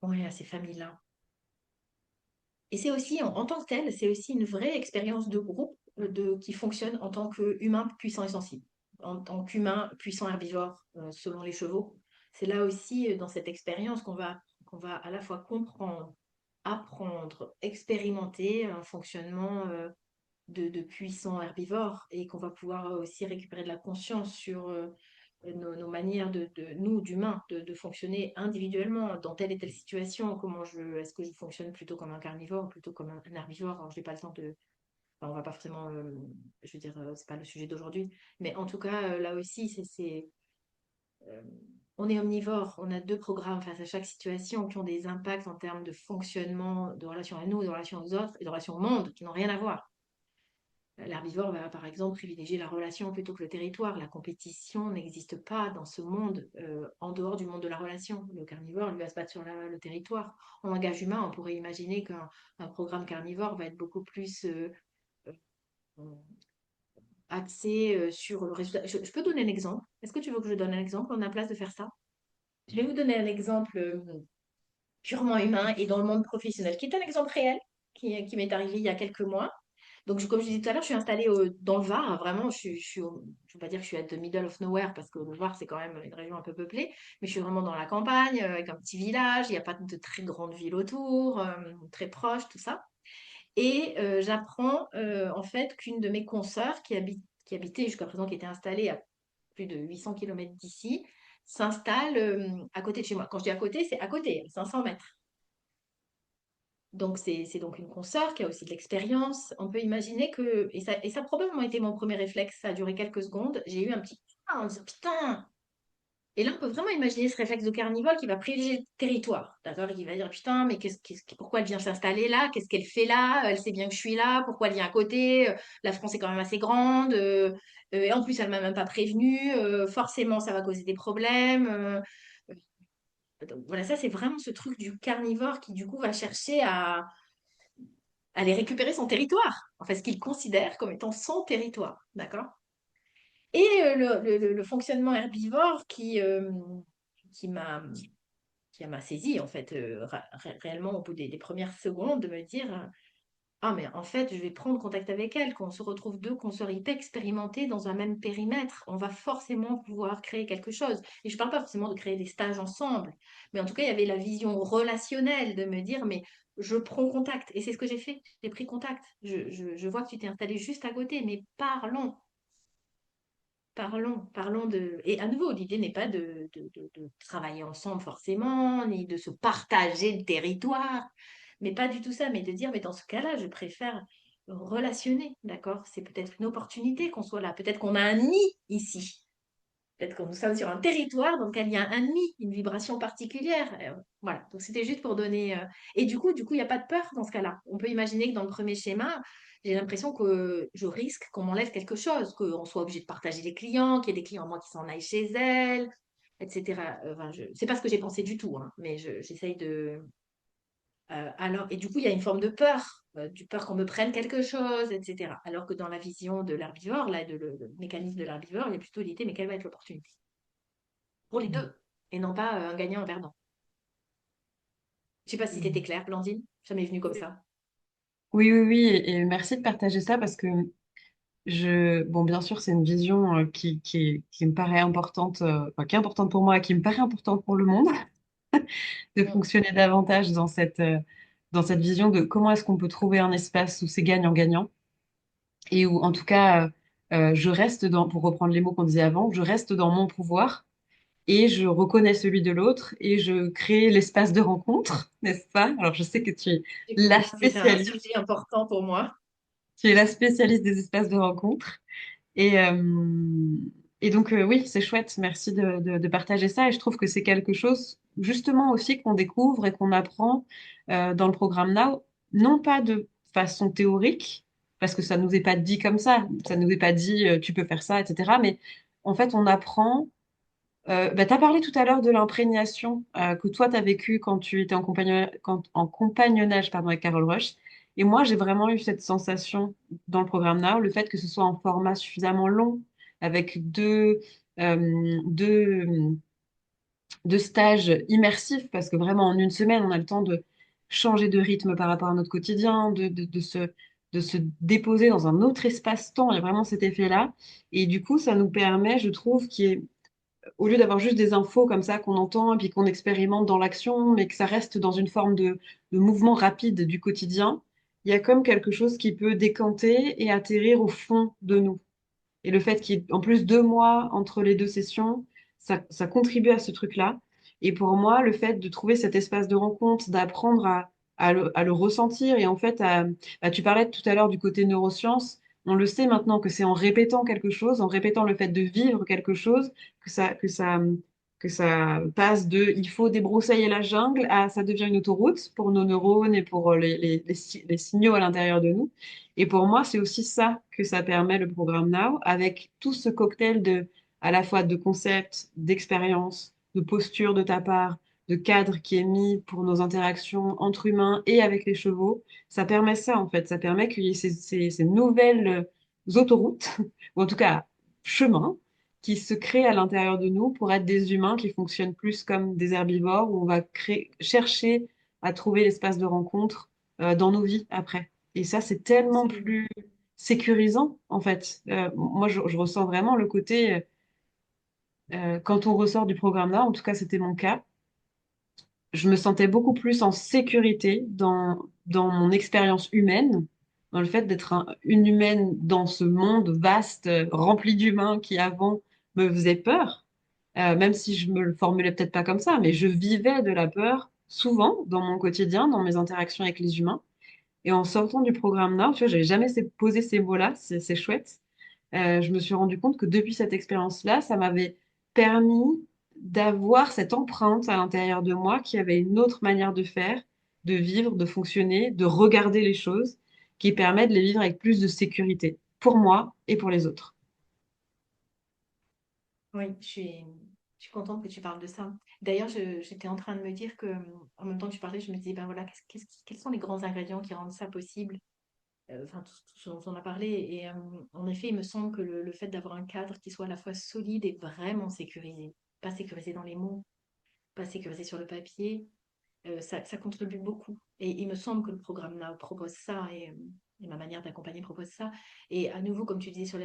ouais, à ces familles-là. Et c'est aussi, en tant que tel, c'est aussi une vraie expérience de groupe qui fonctionne en tant qu'humain puissant et sensible, en tant qu'humain puissant herbivore, selon les chevaux. C'est là aussi, dans cette expérience, qu'on va à la fois comprendre, apprendre, expérimenter un fonctionnement de puissants herbivores et qu'on va pouvoir aussi récupérer de la conscience sur nos manières nous, d'humains, de fonctionner individuellement dans telle et telle situation. Est-ce que je fonctionne plutôt comme un carnivore ou plutôt comme un herbivore? Alors, je n'ai pas le temps de. Enfin, on va pas forcément. Je veux dire, c'est pas le sujet d'aujourd'hui. Mais en tout cas, là aussi, euh, on est omnivore. On a deux programmes face à chaque situation qui ont des impacts en termes de fonctionnement, de relation à nous, de relation aux autres et de relation au monde qui n'ont rien à voir. L'herbivore va par exemple privilégier la relation plutôt que le territoire. La compétition n'existe pas dans ce monde en dehors du monde de la relation. Le carnivore, lui, va se battre sur le territoire. En langage humain, on pourrait imaginer qu'un programme carnivore va être beaucoup plus euh, axé sur le résultat. Je peux donner un exemple. Est-ce que tu veux que je donne un exemple? On a place de faire ça. Je vais vous donner un exemple purement humain et dans le monde professionnel, qui est un exemple réel qui m'est arrivé il y a quelques mois. Donc, comme je disais tout à l'heure, je suis installée dans le Var. Vraiment, je ne veux pas dire que je suis à the middle of nowhere parce que le Var, c'est quand même une région un peu peuplée, mais je suis vraiment dans la campagne, avec un petit village. Il n'y a pas de très grande ville autour, très proche, tout ça. Et j'apprends en fait qu'une de mes consoeurs qui habitait jusqu'à présent, qui était installée à plus de 800 km d'ici, s'installe à côté de chez moi. Quand je dis à côté, c'est à côté, 500 mètres. Donc, c'est donc une consoeur qui a aussi de l'expérience. On peut imaginer que, et ça a probablement été mon premier réflexe, ça a duré quelques secondes, j'ai eu un petit ah, en disant putain. Et là, on peut vraiment imaginer ce réflexe de carnivore qui va privilégier le territoire, d'accord? Et qui va dire putain, mais pourquoi elle vient s'installer là? Qu'est-ce qu'elle fait là? Elle sait bien que je suis là, pourquoi elle vient à côté? La France est quand même assez grande, et en plus, elle m'a même pas prévenue, forcément, ça va causer des problèmes. Donc, voilà, ça, c'est vraiment ce truc du carnivore qui, du coup, va chercher à aller récupérer son territoire, en fait, ce qu'il considère comme étant son territoire, d'accord? Et le fonctionnement herbivore qui m'a qui m'a saisi, en fait, réellement au bout des premières secondes, de me dire, ah, mais en fait, je vais prendre contact avec elle, qu'on se retrouve deux consoeurs hyper expérimentées dans un même périmètre. On va forcément pouvoir créer quelque chose. Et je ne parle pas forcément de créer des stages ensemble, mais en tout cas, il y avait la vision relationnelle de me dire, mais je prends contact. Et c'est ce que j'ai fait. J'ai pris contact. Je vois que tu t'es installé juste à côté, mais parlons. Parlons de... Et à nouveau, l'idée n'est pas de travailler ensemble forcément, ni de se partager le territoire, mais pas du tout ça, mais de dire, mais dans ce cas-là, je préfère relationner, d'accord? C'est peut-être une opportunité qu'on soit là, peut-être qu'on a un nid ici, peut-être que nous sommes sur un territoire dans lequel il y a un nid, une vibration particulière. Voilà, donc c'était juste pour donner... Et du coup, il n'y a pas de peur dans ce cas-là. On peut imaginer que dans le premier schéma, j'ai l'impression que je risque qu'on m'enlève quelque chose, qu'on soit obligé de partager les clients, qu'il y ait des clients, moi, qui s'en aillent chez elles, etc. Enfin, c'est pas ce que j'ai pensé du tout, hein, mais j'essaye de... alors, et du coup, il y a une forme de peur, du peur qu'on me prenne quelque chose, etc. Alors que dans la vision de l'herbivore, là, le mécanisme de l'herbivore, il y a plutôt l'idée, mais quelle va être l'opportunité? Pour les deux, et non pas un gagnant, un perdant. Je sais pas si c'était Mm. clair, Blandine, ça m'est venu comme ça. Oui, oui, oui, et merci de partager ça parce que bon, bien sûr, c'est une vision qui me paraît importante, enfin, qui est importante pour moi et qui me paraît importante pour le monde, de Mm. fonctionner davantage dans cette vision de comment est-ce qu'on peut trouver un espace où c'est gagnant-gagnant et où, en tout cas, je reste pour reprendre les mots qu'on disait avant, je reste dans mon pouvoir et je reconnais celui de l'autre et je crée l'espace de rencontre, n'est-ce pas? Alors, je sais que tu es la Oui, c'est un spécialiste, sujet important pour moi. tu es la spécialiste des espaces de rencontre. Et, euh, et donc, oui, c'est chouette. Merci de partager ça. Et je trouve que c'est quelque chose, justement, aussi qu'on découvre et qu'on apprend dans le programme Now, non pas de façon théorique, parce que ça nous est pas dit comme ça nous est pas dit tu peux faire ça, etc. Mais en fait, on apprend. Tu as parlé tout à l'heure de l'imprégnation que toi, tu as vécu quand tu étais en compagnonnage pardon, avec Carol Rush. Et moi, j'ai vraiment eu cette sensation dans le programme Now, le fait que ce soit en format suffisamment long, avec deux stages immersifs, parce que vraiment, en une semaine, on a le temps de changer de rythme par rapport à notre quotidien, de se déposer dans un autre espace-temps. Il y a vraiment cet effet-là. Et du coup, ça nous permet, je trouve, au lieu d'avoir juste des infos comme ça qu'on entend et puis qu'on expérimente dans l'action, mais que ça reste dans une forme de mouvement rapide du quotidien, il y a comme quelque chose qui peut décanter et atterrir au fond de nous. Et le fait qu'il y ait en plus 2 mois entre les deux sessions, ça contribue à ce truc-là. Et pour moi, le fait de trouver cet espace de rencontre, d'apprendre à le ressentir, et en fait, tu parlais tout à l'heure du côté neurosciences, on le sait maintenant que c'est en répétant quelque chose, en répétant le fait de vivre quelque chose, que ça passe de il faut débroussailler la jungle à ça devient une autoroute pour nos neurones et pour les signaux à l'intérieur de nous. Et pour moi, c'est aussi ça que ça permet le programme Now, avec tout ce cocktail à la fois de concepts, d'expériences, de postures de ta part, de cadre qui est mis pour nos interactions entre humains et avec les chevaux. Ça permet ça, en fait. Ça permet qu'il y ait ces nouvelles autoroutes, ou en tout cas chemins, qui se créent à l'intérieur de nous pour être des humains qui fonctionnent plus comme des herbivores, où on va chercher à trouver l'espace de rencontre dans nos vies après. Et ça, c'est tellement Absolument. plus sécurisant, en fait. Moi, je ressens vraiment le côté, quand on ressort du programme là, en tout cas, c'était mon cas, je me sentais beaucoup plus en sécurité dans mon expérience humaine, dans le fait d'être une humaine dans ce monde vaste, rempli d'humains qui avant me faisait peur, même si je me le formulais peut-être pas comme ça, mais je vivais de la peur souvent dans mon quotidien, dans mes interactions avec les humains. Et en sortant du programme Nord, tu vois, j'avais jamais posé ces mots-là, c'est chouette. Je me suis rendu compte que depuis cette expérience-là, ça m'avait permis d'avoir cette empreinte à l'intérieur de moi qui avait une autre manière de faire, de vivre, de fonctionner, de regarder les choses, qui permet de les vivre avec plus de sécurité pour moi et pour les autres. Oui, je suis. Je suis contente que tu parles de ça. D'ailleurs, j'étais en train de me dire que, en même temps que tu parlais, je me disais, ben voilà, quels sont les grands ingrédients qui rendent ça possible? Enfin, tout ce dont on a parlé. Et en effet, il me semble que le fait d'avoir un cadre qui soit à la fois solide et vraiment sécurisé, pas sécurisé dans les mots, pas sécurisé sur le papier, ça contribue beaucoup. Et il me semble que le programme Now propose ça et ma manière d'accompagner propose ça. Et à nouveau, comme tu disais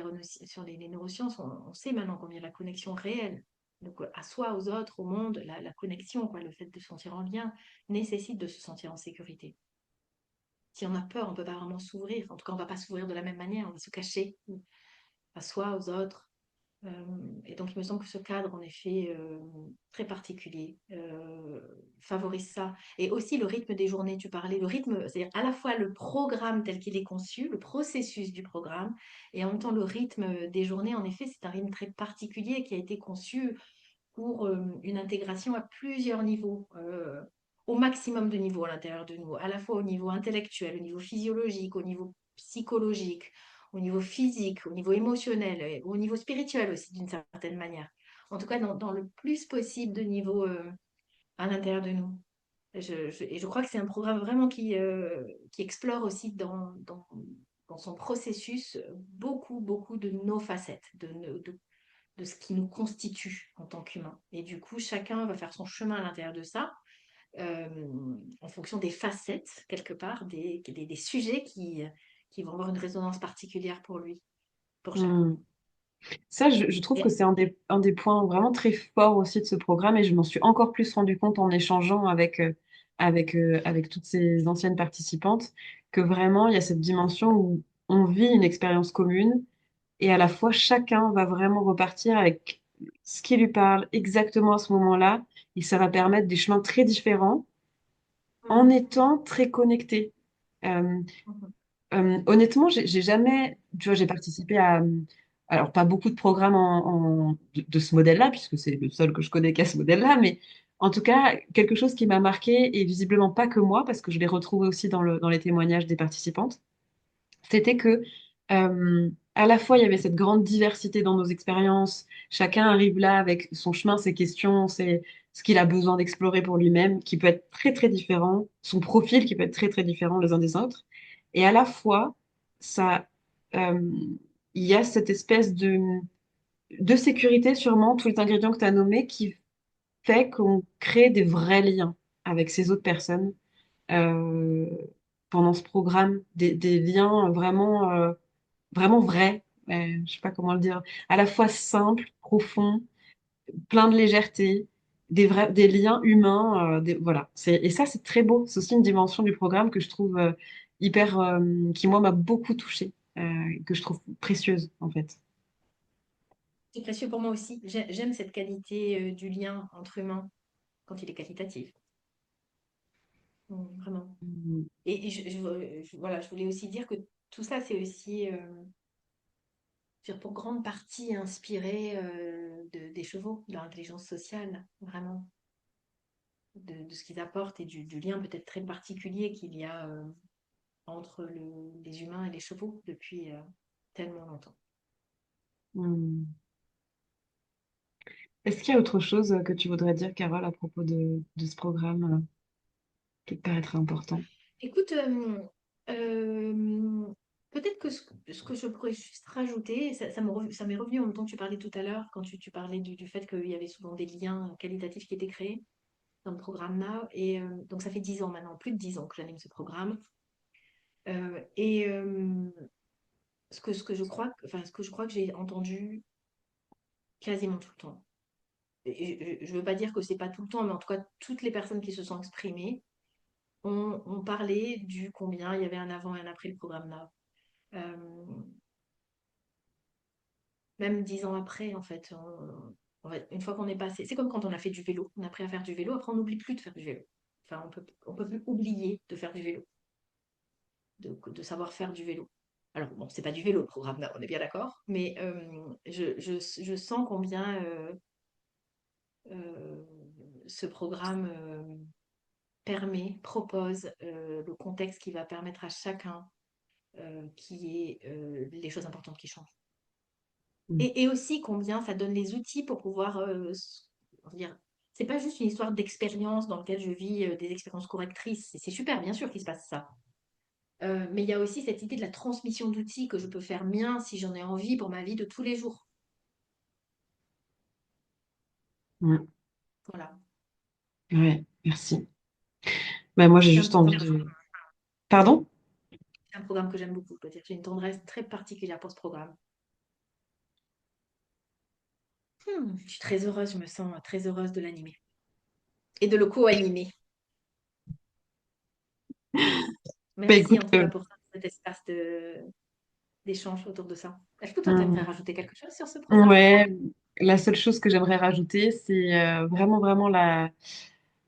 sur les neurosciences, on sait maintenant combien la connexion réelle, donc à soi, aux autres, au monde, la connexion, quoi, le fait de se sentir en lien, nécessite de se sentir en sécurité. Si on a peur, on ne peut pas vraiment s'ouvrir. En tout cas, on ne va pas s'ouvrir de la même manière, on va se cacher à soi, aux autres. Et donc, il me semble que ce cadre, en effet, très particulier, favorise ça. Et aussi le rythme des journées, tu parlais, le rythme, c'est-à-dire à la fois le programme tel qu'il est conçu, le processus du programme, et en même temps le rythme des journées, en effet, c'est un rythme très particulier qui a été conçu pour une intégration à plusieurs niveaux, au maximum de niveaux à l'intérieur de nous, à la fois au niveau intellectuel, au niveau physiologique, au niveau psychologique, au niveau physique, au niveau émotionnel, et au niveau spirituel aussi d'une certaine manière. En tout cas, dans le plus possible de niveaux à l'intérieur de nous. Et je crois que c'est un programme vraiment qui explore aussi dans son processus beaucoup de nos facettes, de ce qui nous constitue en tant qu'humains. Et du coup, chacun va faire son chemin à l'intérieur de ça, euh, en fonction des facettes, quelque part, des sujets qui vont avoir une résonance particulière pour lui, pour chacun. Hmm. Ça, je trouve que Et, c'est un des points vraiment très forts aussi de ce programme et je m'en suis encore plus rendu compte en échangeant avec toutes ces anciennes participantes que vraiment il y a cette dimension où on vit une expérience commune et à la fois chacun va vraiment repartir avec ce qui lui parle exactement à ce moment-là et ça va permettre des chemins très différents en Mhm, étant très connectés. Euh, mhm, Honnêtement, j'ai jamais, tu vois, j'ai participé à, alors pas beaucoup de programmes de ce modèle-là, puisque c'est le seul que je connais qui a ce modèle-là, mais en tout cas, quelque chose qui m'a marqué, et visiblement pas que moi, parce que je l'ai retrouvé aussi dans les témoignages des participantes, c'était que à la fois il y avait cette grande diversité dans nos expériences, chacun arrive là avec son chemin, ses questions, ce qu'il a besoin d'explorer pour lui-même, qui peut être très très différent, son profil qui peut être très très différent les uns des autres, et à la fois ça, euh, il y a cette espèce de sécurité sûrement, tous les ingrédients que tu as nommés, qui fait qu'on crée des vrais liens avec ces autres personnes euh, pendant ce programme, des liens vraiment vraiment vrai, je sais pas comment le dire, à la fois simple, profond, plein de légèreté, des liens humains, voilà. Et ça, c'est très beau. C'est aussi une dimension du programme que je trouve hyper, qui moi m'a beaucoup touchée, que je trouve précieuse en fait. c'est précieux pour moi aussi. J'aime cette qualité du lien entre humains quand il est qualitatif. Vraiment. Mm. Et voilà, je voulais aussi dire que tout ça, c'est aussi pour grande partie inspiré des chevaux, de l'intelligence sociale, vraiment, de ce qu'ils apportent et du lien peut-être très particulier qu'il y a entre les humains et les chevaux depuis tellement longtemps. Mm. Est-ce qu'il y a autre chose que tu voudrais dire, Carole, à propos de ce programme qui te paraîtrait important? Écoute, euh, peut-être que ce que je pourrais juste rajouter, ça m'est revenu en même temps que tu parlais tout à l'heure, quand tu parlais du fait qu'il y avait souvent des liens qualitatifs qui étaient créés dans le programme Now. Et donc, ça fait 10 ans maintenant, plus de 10 ans que j'anime ce programme. Et ce que je crois que j'ai entendu quasiment tout le temps. Et je ne veux pas dire que c'est pas tout le temps, mais en tout cas, toutes les personnes qui se sont exprimées ont parlé du combien il y avait un avant et un après le programme Now. Euh, Même 10 ans après, en fait, une fois qu'on est passé, c'est comme quand on a fait du vélo, on a appris à faire du vélo, après on n'oublie plus de faire du vélo. Enfin, on peut plus oublier de faire du vélo, de savoir faire du vélo. Alors, bon, c'est pas du vélo le programme Now, on est bien d'accord, mais je sens combien euh, ce programme propose le contexte qui va permettre à chacun qui est les choses importantes qui changent. Mm. Et aussi combien ça donne les outils pour pouvoir Je veux dire, c'est pas juste une histoire d'expérience dans laquelle je vis des expériences correctrices. C'est super, bien sûr qu'il se passe ça. Mais il y a aussi cette idée de la transmission d'outils que je peux faire mien si j'en ai envie pour ma vie de tous les jours. Mm. Voilà. Ouais, merci. Ben, moi, j'ai C'est un juste programme, envie de... Pardon? c'est un programme que j'aime beaucoup. Je dois dire, j'ai une tendresse très particulière pour ce programme. Je suis très heureuse, je me sens très heureuse de l'animer et de le co-animer. Ben, Merci écoute, en tout cas pour cet espace d'échange autour de ça. Est-ce que toi, tu aimerais mm, rajouter quelque chose sur ce programme? ouais, la seule chose que j'aimerais rajouter, c'est vraiment, vraiment la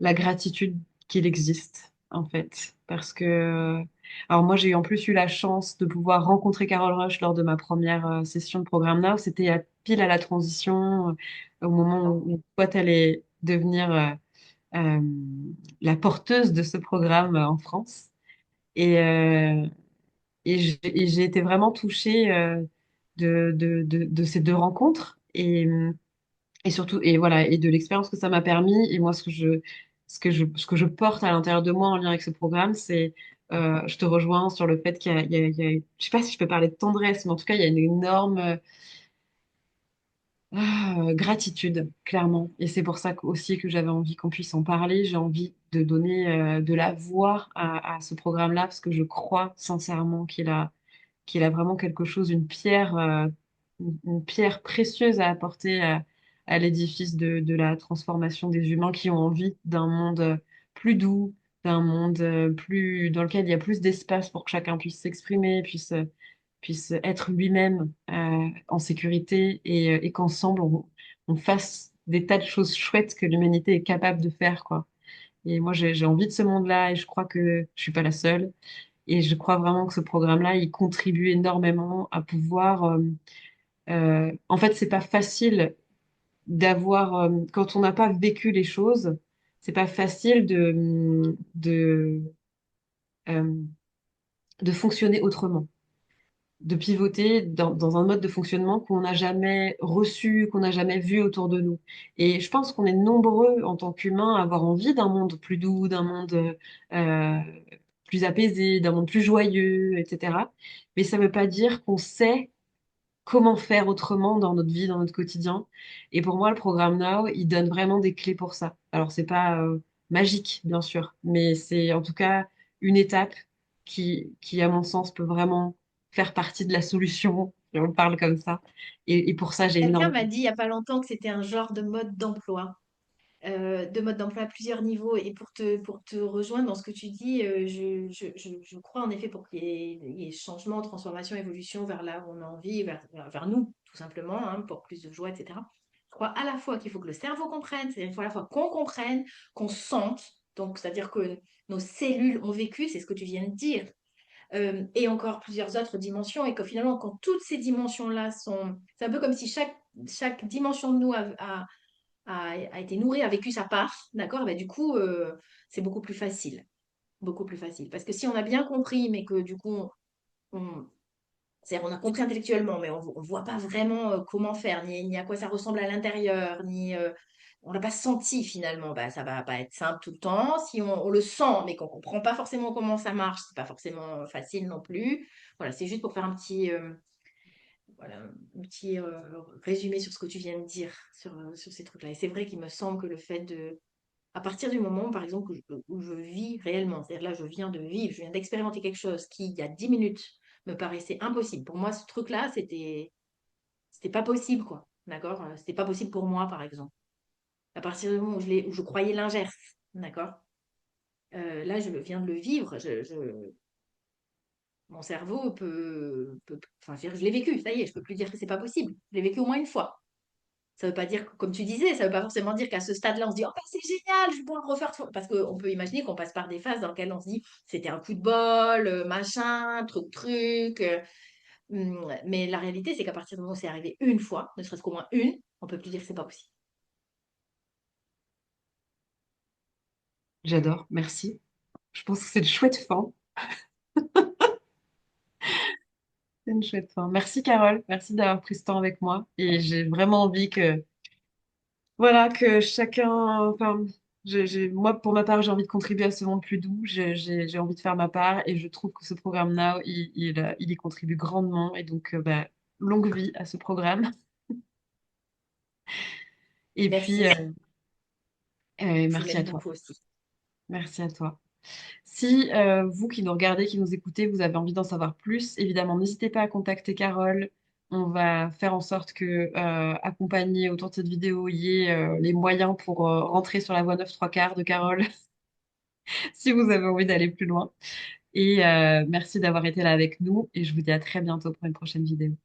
gratitude qu'il existe, en fait. Parce que, alors moi, j'ai en plus eu la chance de pouvoir rencontrer Carole Rush lors de ma première session de Programme Now. C'était pile à la transition, au moment où toi, t'allais devenir euh, la porteuse de ce programme en France. Et, j'ai été vraiment touchée de ces deux rencontres. Et surtout, et voilà, et de l'expérience que ça m'a permis. Et moi, ce que je porte à l'intérieur de moi en lien avec ce programme, c'est, je te rejoins sur le fait je sais pas si je peux parler de tendresse, mais en tout cas, il y a une énorme gratitude, clairement. Et c'est pour ça aussi que j'avais envie qu'on puisse en parler. J'ai envie de donner de la voix à ce programme-là, parce que je crois sincèrement qu'il a vraiment quelque chose, une pierre précieuse à apporter à l'édifice de la transformation des humains qui ont envie d'un monde plus doux, d'un monde dans lequel il y a plus d'espace pour que chacun puisse s'exprimer, puisse être lui-même en sécurité et qu'ensemble on fasse des tas de choses chouettes que l'humanité est capable de faire, quoi. Et moi, j'ai envie de ce monde-là et je crois que je suis pas la seule. Et je crois vraiment que ce programme-là, il contribue énormément à pouvoir. En fait, c'est pas facile d'avoir quand on n'a pas vécu les choses, c'est pas facile euh, de fonctionner autrement, de pivoter dans un mode de fonctionnement qu'on n'a jamais reçu, qu'on n'a jamais vu autour de nous. Et je pense qu'on est nombreux en tant qu'humains à avoir envie d'un monde plus doux, d'un monde euh, plus apaisé, d'un monde plus joyeux, etc. Mais ça ne veut pas dire qu'on sait comment faire autrement dans notre vie, dans notre quotidien. Et pour moi, le programme Now, il donne vraiment des clés pour ça. Alors, c'est pas magique, bien sûr, mais c'est en tout cas une étape à mon sens, peut vraiment faire partie de la solution, si on parle comme ça. Et pour ça, j'ai Quelqu'un énormément... m'a dit il n'y a pas longtemps que c'était un genre de mode d'emploi à plusieurs niveaux. Et pour te rejoindre dans ce que tu dis, je crois en effet pour qu'il y ait changement, transformation, évolution vers là où on a envie, vers nous, tout simplement, hein, pour plus de joie, etc. Je crois à la fois qu'il faut que le cerveau comprenne, c'est-à-dire qu'il faut à la fois qu'on comprenne, qu'on sente, donc c'est-à-dire que nos cellules ont vécu, c'est ce que tu viens de dire, et encore plusieurs autres dimensions, et que finalement, quand toutes ces dimensions-là sont... C'est un peu comme si chaque dimension de nous a été nourri, a vécu sa part, d'accord? Ben, du coup, c'est beaucoup plus facile. Beaucoup plus facile. Parce que si on a bien compris, mais que du coup, on, c'est-à-dire on a compris intellectuellement, mais on ne voit pas vraiment comment faire, ni à quoi ça ressemble à l'intérieur, ni on l'a pas senti finalement, bah, ça va pas être simple tout le temps. Si on le sent, mais qu'on comprend pas forcément comment ça marche, c'est pas forcément facile non plus. Voilà, c'est juste pour faire voilà, un petit résumé sur ce que tu viens de dire sur ces trucs-là. Et c'est vrai qu'il me semble que le fait de, à partir du moment, par exemple, où je vis réellement, c'est-à-dire là, je viens de vivre, je viens d'expérimenter quelque chose qui, il y a 10 minutes, me paraissait impossible. Pour moi, ce truc-là, c'était pas possible, quoi. D'accord? C'était pas possible pour moi, par exemple. À partir du moment où je croyais l'inverse, d'accord? Là, je viens de le vivre. Mon cerveau enfin, je l'ai vécu, ça y est, je peux plus dire que c'est pas possible. Je l'ai vécu au moins une fois. Ça veut pas dire, comme tu disais, ça veut pas forcément dire qu'à ce stade-là, on se dit, oh, ben, c'est génial, je vais pouvoir le refaire. Parce qu'on peut imaginer qu'on passe par des phases dans lesquelles on se dit, c'était un coup de bol, machin, truc. Mais la réalité, c'est qu'à partir du moment où c'est arrivé une fois, ne serait-ce qu'au moins une, on peut plus dire que c'est pas possible. J'adore, merci. Je pense que c'est une chouette fin. C'est une chouette fin. Merci Carole, merci d'avoir pris ce temps avec moi. Et j'ai vraiment envie que voilà, que chacun, enfin, moi, pour ma part, j'ai envie de contribuer à ce monde plus doux. J'ai envie de faire ma part et je trouve que ce programme Now, il y contribue grandement. Et donc, bah, longue vie à ce programme. Et puis, Merci, je merci à l'aime toi. beaucoup aussi. Merci à toi. Si vous qui nous regardez, qui nous écoutez, vous avez envie d'en savoir plus, évidemment, n'hésitez pas à contacter Carole. On va faire en sorte que, accompagner autour de cette vidéo, il y ait les moyens pour rentrer sur la voie 9 trois quarts de Carole, si vous avez envie d'aller plus loin. Et merci d'avoir été là avec nous. Et je vous dis à très bientôt pour une prochaine vidéo.